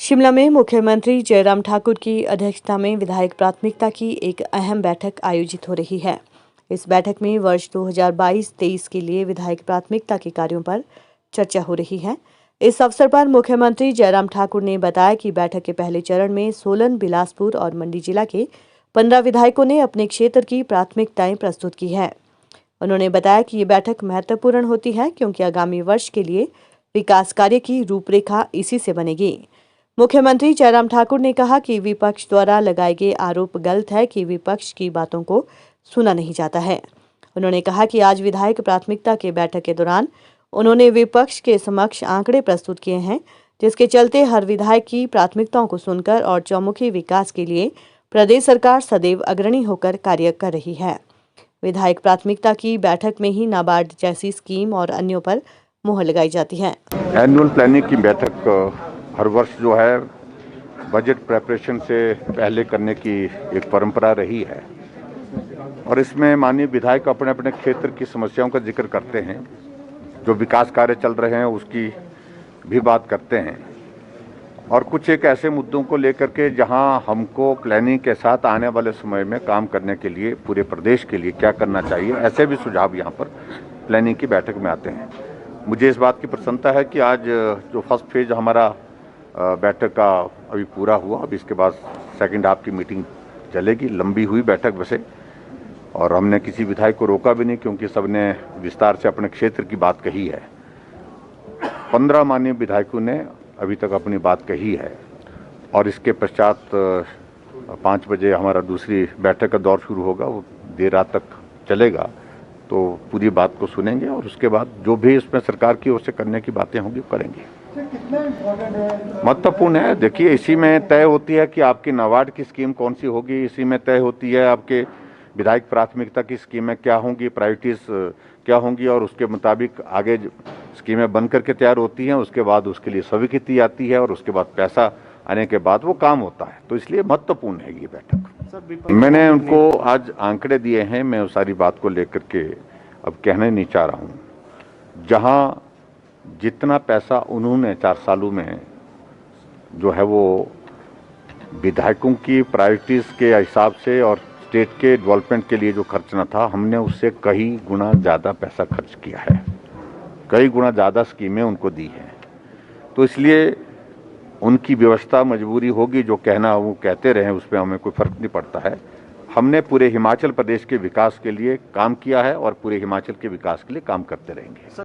शिमला में मुख्यमंत्री जयराम ठाकुर की अध्यक्षता में विधायक प्राथमिकता की एक अहम बैठक आयोजित हो रही है। इस बैठक में वर्ष 2022-23 के लिए विधायक प्राथमिकता के कार्यों पर चर्चा हो रही है। इस अवसर पर मुख्यमंत्री जयराम ठाकुर ने बताया कि बैठक के पहले चरण में सोलन, बिलासपुर और मंडी जिला के 15 विधायकों ने अपने क्षेत्र की प्राथमिकताएं प्रस्तुत की है। उन्होंने बताया कि ये बैठक महत्वपूर्ण होती है क्योंकि आगामी वर्ष के लिए विकास कार्य की रूपरेखा इसी से बनेगी। मुख्यमंत्री जयराम ठाकुर ने कहा कि विपक्ष द्वारा लगाए गए आरोप गलत है कि विपक्ष की बातों को सुना नहीं जाता है। उन्होंने कहा कि आज विधायक प्राथमिकता के बैठक के दौरान उन्होंने विपक्ष के समक्ष आंकड़े प्रस्तुत किए हैं, जिसके चलते हर विधायक की प्राथमिकताओं को सुनकर और चौमुखी विकास के लिए प्रदेश सरकार सदैव अग्रणी होकर कार्य कर रही है। विधायक प्राथमिकता की बैठक में ही नाबार्ड जैसी स्कीम और अन्यों पर मुहर लगाई जाती है। एनुअल प्लानिंग की बैठक हर वर्ष जो है बजट प्रेपरेशन से पहले करने की एक परंपरा रही है और इसमें माननीय विधायक अपने अपने क्षेत्र की समस्याओं का जिक्र करते हैं, जो विकास कार्य चल रहे हैं उसकी भी बात करते हैं और कुछ एक ऐसे मुद्दों को लेकर के जहां हमको प्लानिंग के साथ आने वाले समय में काम करने के लिए पूरे प्रदेश के लिए क्या करना चाहिए, ऐसे भी सुझाव यहां पर प्लानिंग की बैठक में आते हैं। मुझे इस बात की प्रसन्नता है कि आज जो फर्स्ट फेज हमारा बैठक का अभी पूरा हुआ, अब इसके बाद सेकंड हाफ की मीटिंग चलेगी। लंबी हुई बैठक वैसे, और हमने किसी विधायक को रोका भी नहीं क्योंकि सबने विस्तार से अपने क्षेत्र की बात कही है। 15 माननीय विधायकों ने अभी तक अपनी बात कही है और इसके पश्चात 5 बजे हमारा दूसरी बैठक का दौर शुरू होगा, वो देर रात तक चलेगा, तो पूरी बात को सुनेंगे और उसके बाद जो भी इसमें सरकार की ओर से करने की बातें होंगी करेंगे। महत्वपूर्ण है, देखिए इसी में तय होती है कि आपकी नाबार्ड की स्कीम कौन सी होगी, इसी में तय होती है आपके विधायक प्राथमिकता की स्कीमें क्या होंगी, प्रायोरिटीज क्या होंगी और उसके मुताबिक आगे स्कीमें बन करके तैयार होती हैं। उसके बाद उसके लिए स्वीकृति आती है और उसके बाद पैसा आने के बाद वो काम होता है, तो इसलिए महत्वपूर्ण है ये बैठक। मैंने उनको आज आंकड़े दिए हैं, मैं उस सारी बात को लेकर के अब कहना नहीं चाह रहा हूँ। जहाँ जितना पैसा उन्होंने 4 सालों में जो है वो विधायकों की प्रायोरिटीज के हिसाब से और स्टेट के डेवलपमेंट के लिए जो खर्चना था, हमने उससे कई गुना ज़्यादा पैसा खर्च किया है, कई गुना ज़्यादा स्कीमें उनको दी हैं। तो इसलिए उनकी व्यवस्था मजबूरी होगी, जो कहना वो कहते रहे उसमें हमें कोई फर्क नहीं पड़ता है। हमने पूरे हिमाचल प्रदेश के विकास के लिए काम किया है और पूरे हिमाचल के विकास के लिए काम करते रहेंगे।